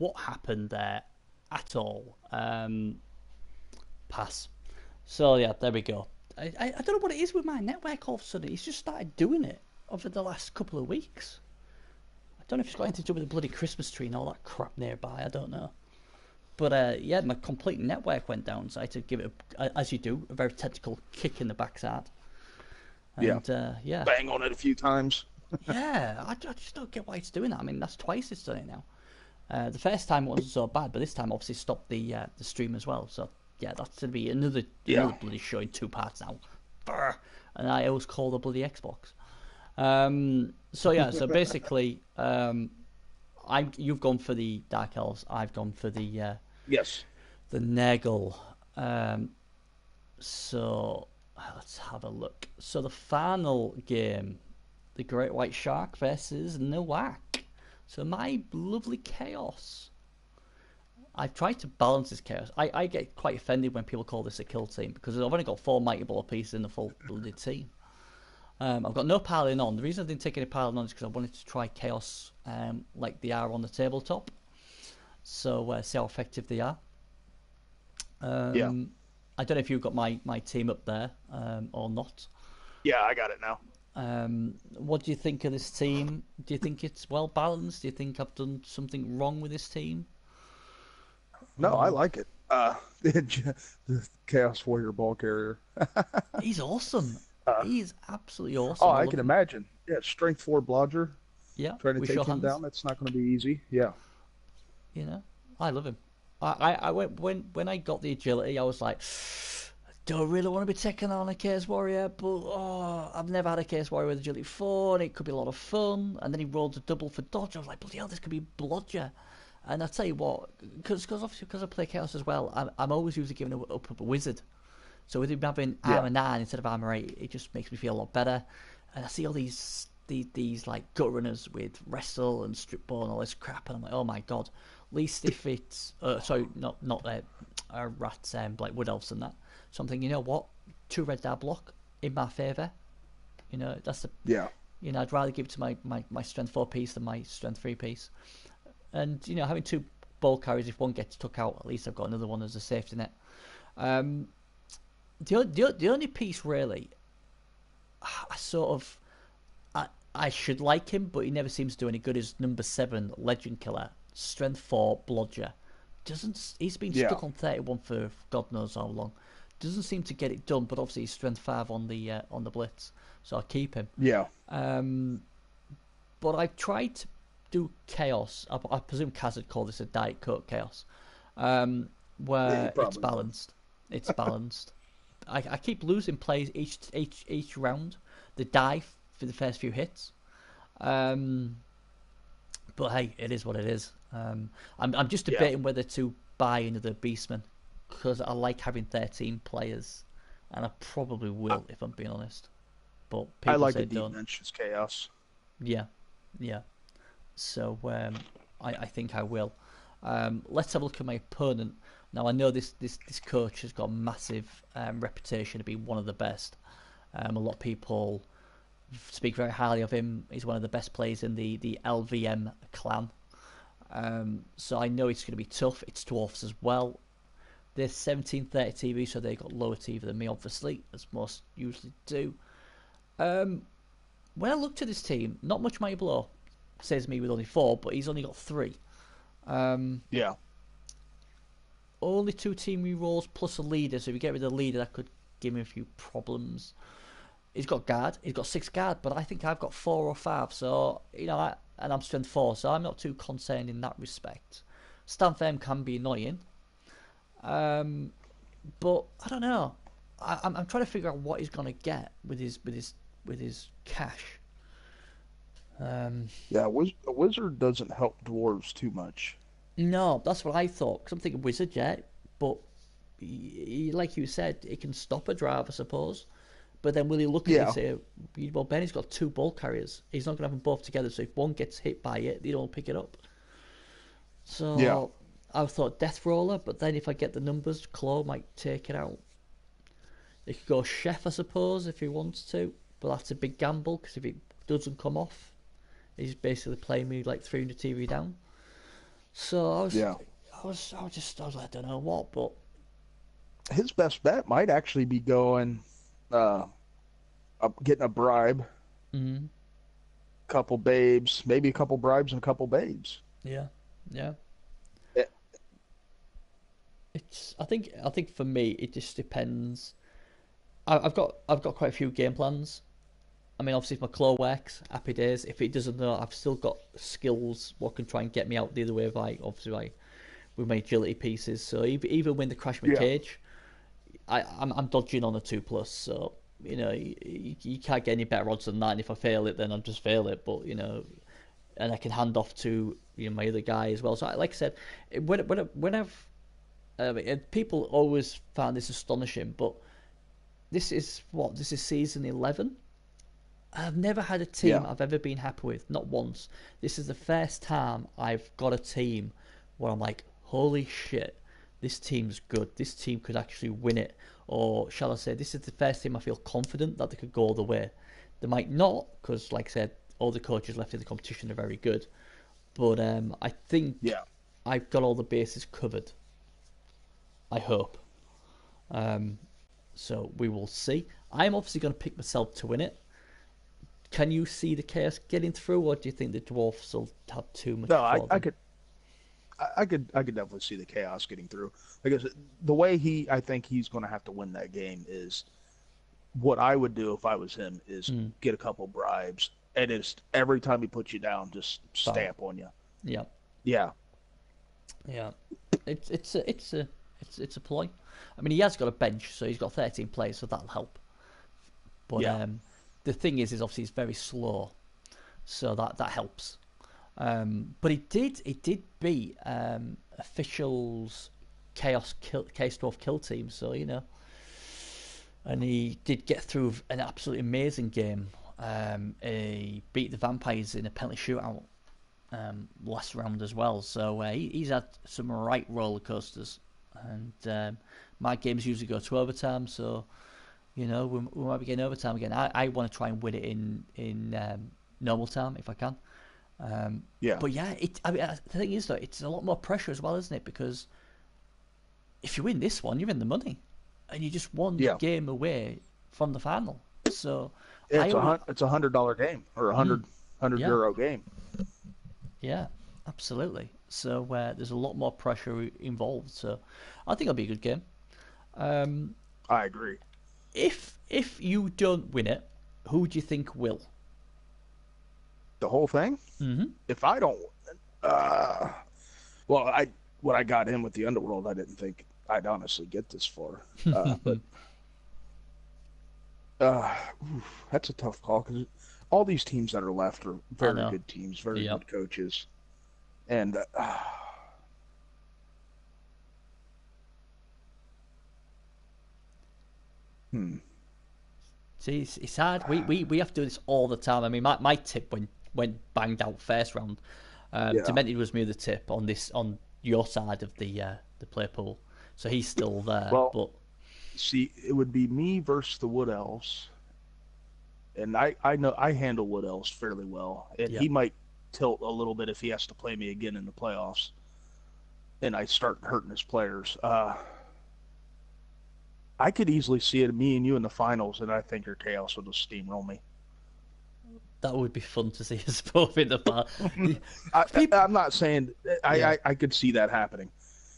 what happened there at all. Pass. So yeah, there we go. I don't know what it is with my network. All of a sudden, it's just started doing it over the last couple of weeks. I don't know if it's got anything to do with the bloody Christmas tree and all that crap nearby. I don't know. But yeah, my complete network went down, so I had to give it, as you do, a very technical kick in the backside. Yeah. And yeah, Bang on it a few times. yeah, I just don't get why it's doing that. I mean, that's twice it's done it now. The first time it wasn't so bad, but this time obviously stopped the stream as well. So yeah, that's gonna be another Yeah. bloody show in two parts now. Brr. And I always call the bloody Xbox. So yeah, so basically, you've gone for the Dark Elves. I've gone for Yes. the Nagel. Um, so let's have a look. So the final game, the Great White Shark versus Nowak. So my lovely Chaos. I've tried to balance this Chaos. I get quite offended when people call this a kill team because I've only got 4 Mighty Blow pieces in the full bloody team. I've got no piling on. The reason I didn't take any piling on is because I wanted to try Chaos like they are on the tabletop. So see how effective they are. Yeah. I don't know if you've got my team up there or not. Yeah, I got it now. What do you think of this team? Do you think it's well balanced? Do you think I've done something wrong with this team? No, I Or like it. The Chaos Warrior ball carrier. he's awesome. Uh, He's absolutely oh, awesome. I I love can him. imagine. Yeah, strength four blodger. Yeah, Trying to with take your him hands. down. That's not going to be easy. Yeah. You know, I love him. I went when I got the agility, I was like, don't really want to be taking on a Case Warrior, but I've never had a Case Warrior with agility 4, and it could be a lot of fun. And then he rolled a double for dodge. I was like, bloody hell, this could be blodger. And I tell you what, because I play Chaos as well, I'm always usually giving up a wizard. So with him having Yeah. armor 9 instead of armor 8, it just makes me feel a lot better. And I see all these like gut runners with wrestle and strip ball and all this crap, and I'm like, oh my god. At least if it's sorry, not rats like wood elves and that. So I'm thinking, you know what, 2 red die block in my favour. You know, that's the Yeah. I'd rather give it to my strength 4 piece than my strength 3 piece. And having 2 ball carriers, if one gets took out, at least I've got another one as a safety net. Um, the only piece really, I sort of I should like him, but he never seems to do any good. Is number 7 Legend Killer, Strength 4 Blodger. Doesn't He's been Yeah. stuck on 31 for God knows how long. Doesn't seem to get it done, but obviously he's Strength 5 on the Blitz, so I'll keep him. Yeah. Um, but I've tried to do Chaos. I presume Kaz would call this a Diet Coke Chaos, Yeah, he where it's probably would. balanced. It's balanced. I keep losing plays each round. The die for the first few hits. Um, but hey, it is what it is. I'm just Yeah. debating whether to buy another Beastman because I like having 13 players, and I probably I, will if I'm being honest. But I people like a say deep don't. bench chaos. Yeah, yeah. So I think I will. Let's have a look at my opponent. Now I know this coach has got a massive reputation to be one of the best. A lot of people speak very highly of him. He's one of the best players in the LVM clan. So I know it's going to be tough. It's dwarfs as well. They're 1730 TV, so they got lower TV than me, obviously, as most usually do. Um, when I looked at this team, not much might blow. Says me with only 4, but he's only got 3. Um, Yeah. Only 2 team rerolls plus a leader. So if you get rid of the leader, that could give me a few problems. He's got guard. He's got 6 guard, but I think I've got 4 or 5. So and I'm strength 4, so I'm not too concerned in that respect. Stand firm can be annoying, um, but I don't know. I'm trying to figure out what he's gonna get with his cash. Um, Yeah. A wizard doesn't help dwarves too much. no, that's what I thought. Cause I'm thinking wizard, yeah, but like you said, it can stop a drive, I suppose. But then will he look at it and Yeah. say, well, Benny's got 2 ball carriers. He's not going to have them both together, so if one gets hit by it, they don't pick it up. Yeah. So I thought Death Roller, but then if I get the numbers, Claw might take it out. He could go Chef, I suppose, if he wants to, but that's a big gamble, because if it doesn't come off, he's basically playing me like 300 TV down. So Yeah. I was like, I don't know what, but His best bet might actually be going, uh, getting a bribe, mm, couple babes, maybe a couple bribes and a couple babes. yeah, yeah. Eh, I think for me it just depends. I've got quite a few game plans. I mean, obviously, if my claw works, happy days. If it doesn't, though, I've still got skills what can try and get me out the other way. Like obviously, like with my agility pieces. So even when they crash my Yeah. cage, I'm dodging on a 2 plus. So you can't get any better odds than that. And if I fail it, then I just fail it. But and I can hand off to my other guy as well. So like I said, when I've people always found this astonishing, but this is season 11. I've never had a team Yeah. I've ever been happy with, not once. This is the first time I've got a team where I'm like, holy shit, this team's good. This team could actually win it. Or shall I say, this is the first team I feel confident that they could go all the way. They might not, because like I said, all the coaches left in the competition are very good. But I think Yeah. I've got all the bases covered. I hope. Um, so we will see. I'm obviously going to pick myself to win it. Can you see the Chaos getting through, or do you think the Dwarfs will have too much No, for them? I could definitely see the chaos getting through. Because the way I think he's going to have to win that game is what I would do if I was him is Mm, get a couple bribes and just every time he puts you down, just foul. stamp on you. Yeah, Yeah. yeah. It's a ploy. I mean, he has got a bench, so he's got 13 players, so that'll help. But Yeah. the thing is obviously he's very slow, so that helps. But he did beat officials Chaos Dwarf kill team, so and he did get through an absolutely amazing game. He beat the Vampires in a penalty shootout last round as well. So he's had some right roller coasters, and my games usually go to overtime. So we might be getting overtime again. I want to try and win it in normal time if I can. Um, Yeah. but yeah, I mean, the thing is though, it's a lot more pressure as well, isn't it? Because if you win this one, you're in the money, and you just one Yeah. game away from the final. So Yeah, I always, it's $100 game or a mm, hundred yeah, euro game. yeah, absolutely. So there's a lot more pressure involved. So I think it'll be a good game. Um, I agree. if you don't win it, who do you think will? The whole thing. Hmm. If I don't, uh, well, I when I got in with the underworld, I didn't think I'd honestly get this far. But uh, that's a tough call because all these teams that are left are I very know. good teams, very Yep. good coaches, and hmm, See, it's hard. We have to do this all the time. I mean, my tip went banged out first round. yeah. Demented was me the tip on your side of the play pool, so he's still there. Well, But see, it would be me versus the Wood Elves, and I know I handle Wood Elves fairly well, and yeah, he might tilt a little bit if he has to play me again in the playoffs, and I start hurting his players. I could easily see it, me and you in the finals, and I think your chaos will just steamroll me. that would be fun to see us both in the final. People, I'm not saying yeah, I could see that happening.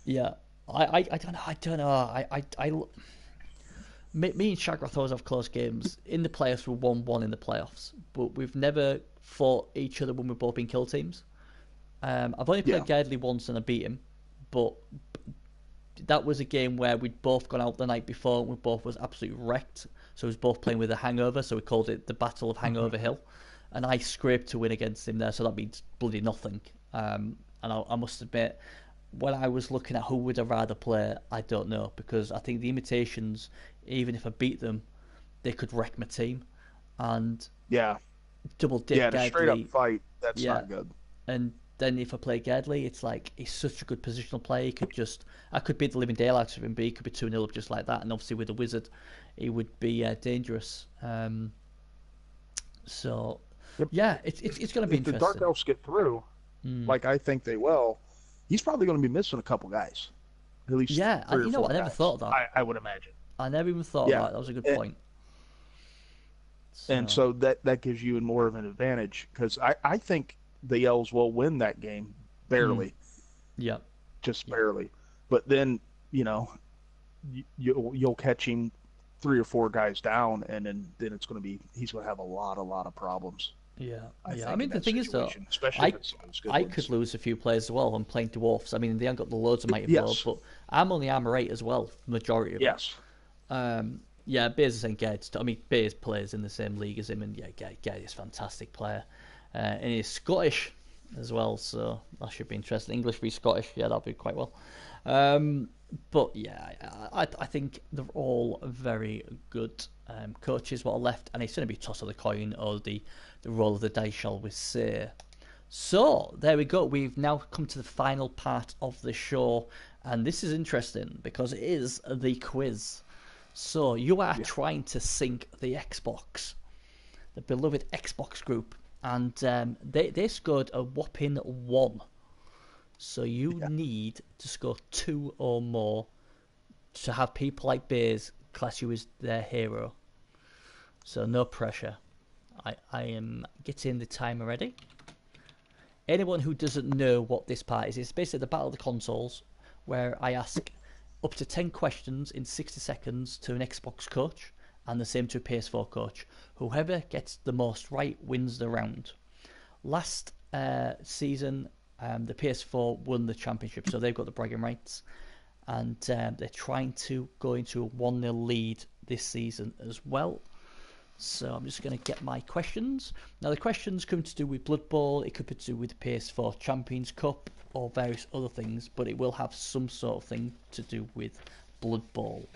yeah. I don't know. I don't know. Me and Shagrath always have close games. In the playoffs, we won one in the playoffs, but we've never fought each other when we've both been kill teams. I've only Yeah, played Gardley once and I beat him, but that was a game where we'd both gone out the night before and we both was absolutely wrecked. So we was both playing with a hangover, so we called it the Battle of Hangover Hill. And I scraped to win against him there, so that means bloody nothing. And I must admit, when I was looking at who would I rather play, I don't know because I think the imitations, even if I beat them, they could wreck my team. And yeah, double dip yeah. To straight up Gardley, fight, that's yeah, not good. and then if I play Gardley, it's like he's such a good positional player. He could just I could beat the living daylights of him, but he could be 2-0 up just like that. And obviously with the wizard, he would be dangerous. So Yep. yeah, it's going to be If the Dark interesting. Elves get through, Mm, like I think they will, he's probably going to be missing a couple guys, at least Yeah, three or you know four what? I never guys. thought of that. I would imagine. I never even thought of Yeah, that. That was a good and, point. and So, so that gives you more of an advantage because I think the Elves will win that game mm, barely, yeah, just yeah, barely. But then you know you'll catch him three or four guys down, and then it's going to be he's going to have a lot of problems. yeah, I yeah. I think in mean, the that thing is though, situation, especially if I it's some of those good I could ones. lose a few players as well. I'm playing dwarfs. I mean, they haven't got the loads of mighty blow, Yes, but I'm only armor 8 as well, majority of it. yes, Yeah, Beers is saying Ged. I mean, Beers plays in the same league as him, and yeah, Ged is a fantastic player, and he's Scottish as well, so that should be interesting. English v Scottish, yeah, that'll be quite well. Um, but yeah, I think they're all very good coaches what are left, and it's going to be toss of the coin or the roll of the dice, shall we say? So there we go. We've now come to the final part of the show, and this is interesting because it is the quiz. So you are yeah, trying to sync the Xbox, the beloved Xbox group, and they scored a whopping 1. So you yeah. need to score 2 or more to have people like Beers class you as their hero. So no pressure. I am getting the timer ready. Anyone who doesn't know what this part is, it's basically the Battle of the Consoles, where I ask up to 10 questions in 60 seconds to an Xbox coach, and the same to a PS4 coach. Whoever gets the most right wins the round. Last season, the PS4 won the championship, so they've got the bragging rights, and they're trying to go into a 1-0 lead this season as well. So I'm just going to get my questions. Now the questions come to do with Blood Bowl, it could be to do with the PS4 Champions Cup or various other things, but it will have some sort of thing to do with Blood Bowl.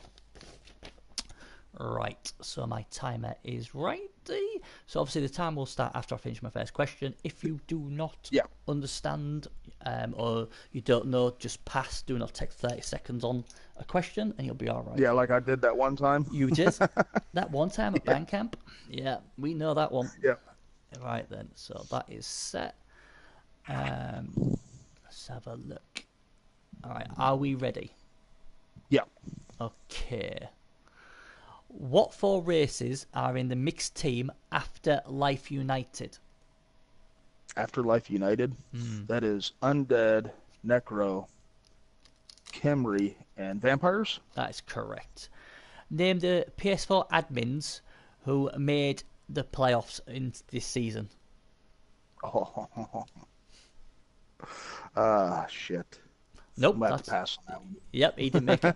Right, so my timer is ready. So obviously the time will start after I finish my first question. If you do not Yeah. understand or you don't know, just pass. Do not take 30 seconds on a question and you'll be all right. Yeah, like I did that one time. You did? That one time at Yeah, Bandcamp? Yeah, we know that one. yeah, Right then, so that is set. Let's have a look. Alright, are we ready? yeah. Okay. What 4 races are in the mixed team after Life United? Afterlife United. Hmm, That is Undead, Necro, Khemri, and Vampires. that is correct. Name the PS4 admins who made the playoffs in this season. Oh, shit. I'm Nope, gonna have to that's. pass on that one. Yep, he didn't make it.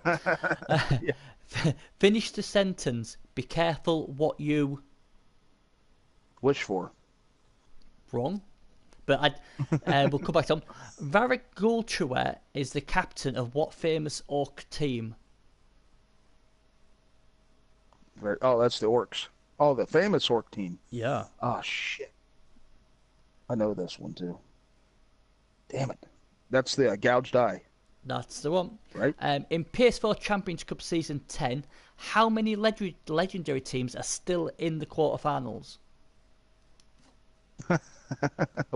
Yeah. Finish the sentence. Be careful what you. Wish for. Wrong. But we'll come back to him. Varric Gulchua is the captain of what famous orc team? Oh, that's the Orcs. Oh, the famous Orc team. Yeah. Oh, shit. I know this one too. Damn it. That's the Gouged Eye, That's the one. right? In PS4 Champions Cup Season 10, how many legendary teams are still in the quarterfinals?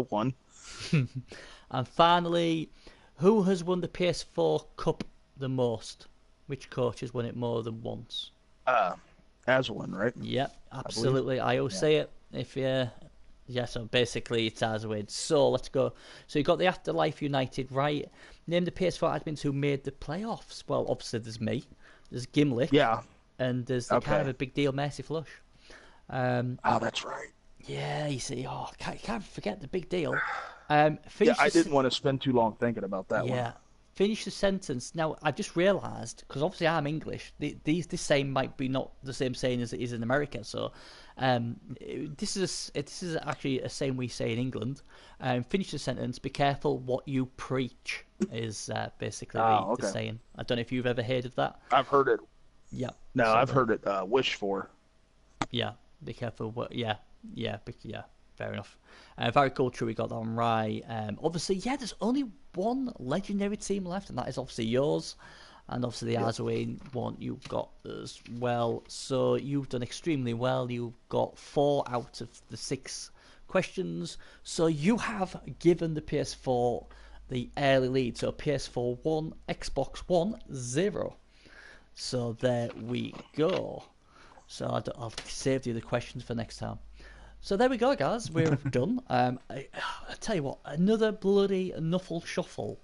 One. And finally, who has won the PS4 Cup the most? Which coach has won it more than once? Uh, Aswin, right? Yep, I believe. absolutely. I always Yeah. say it. If yeah, so basically it's Azwid. So let's go. So you got the Afterlife United, right? Name the PS4 admins who made the playoffs. Well, obviously there's me, there's Gimlick, Yeah. and there's the kind of Okay. a big deal Mercy Flush. Oh, that's right. Yeah, you see, can't forget the big deal. Yeah, Finish I the didn't want to spend too long thinking about that one. yeah, finish the sentence. Now I've just realised because obviously I'm English. This saying might be not the same saying as it is in America. So, this is actually a saying we say in England. Finish the sentence. Be careful what you preach is basically Oh, the okay. saying. I don't know if you've ever heard of that. I've heard it. Yeah. No, So I've heard it. Wish for. yeah, be careful. What? Yeah, yeah. Fair enough. Very cool. True, we got that one right. Obviously, yeah. There's only one legendary team left, and that is obviously yours. And obviously the Yep. Azwin one you've got as well. So you've done extremely well. You've got 4 out of the 6 questions. So you have given the PS4 the early lead. So PS4 1, Xbox One 0. So there we go. So I'll save the other questions for next time. So there we go, guys. We're done. I tell you what, another bloody Nuffle shuffle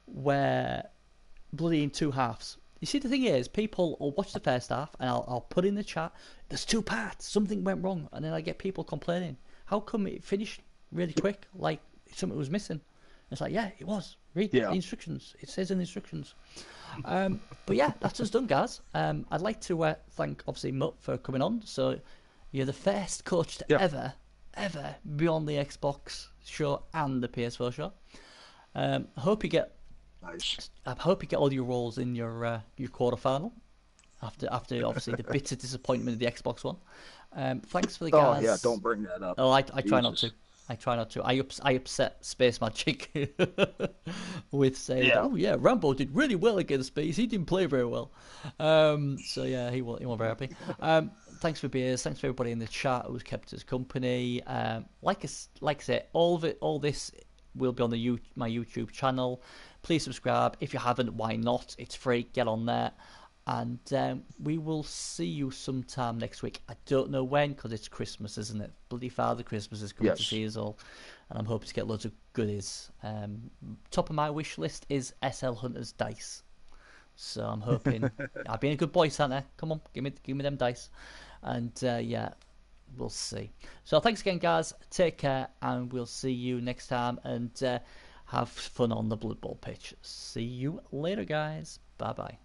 where bloody in two halves. You see, the thing is, people will watch the first half, and I'll put in the chat, there's two parts, something went wrong, and then I get people complaining. How come it finished really quick, like something was missing? It's like, yeah, it was. Read the Yeah. instructions. It says in the instructions. But yeah, that's us done, guys. I'd like to thank, obviously, Mutt for coming on. So you're the first coach to Yeah. ever be on the Xbox show and the PS4 show. I hope you get Nice. I hope you get all your roles in your quarterfinal after obviously the bitter disappointment of the Xbox One. Thanks for the Oh yeah, guys. don't bring that up. Oh, I try not to. Jesus. I try not to. I upset Space Magic with saying that, Yeah. oh yeah, Rambo did really well against Space. He didn't play very well. So yeah, he won't very happy. Thanks for beers. Thanks for everybody in the chat who's kept us company. Like I said, all this will be on my YouTube channel. Please subscribe. If you haven't, why not? It's free. Get on there. And we will see you sometime next week. I don't know when, because it's Christmas, isn't it? Bloody Father Christmas is coming to Yes. see us all. And I'm hoping to get loads of goodies. Top of my wish list is SL Hunter's dice. So I'm hoping... I've been a good boy, Santa. Come on, give me them dice. And yeah, we'll see. So thanks again, guys. Take care, and we'll see you next time. And have fun on the Blood Bowl pitch. See you later, guys. Bye-bye.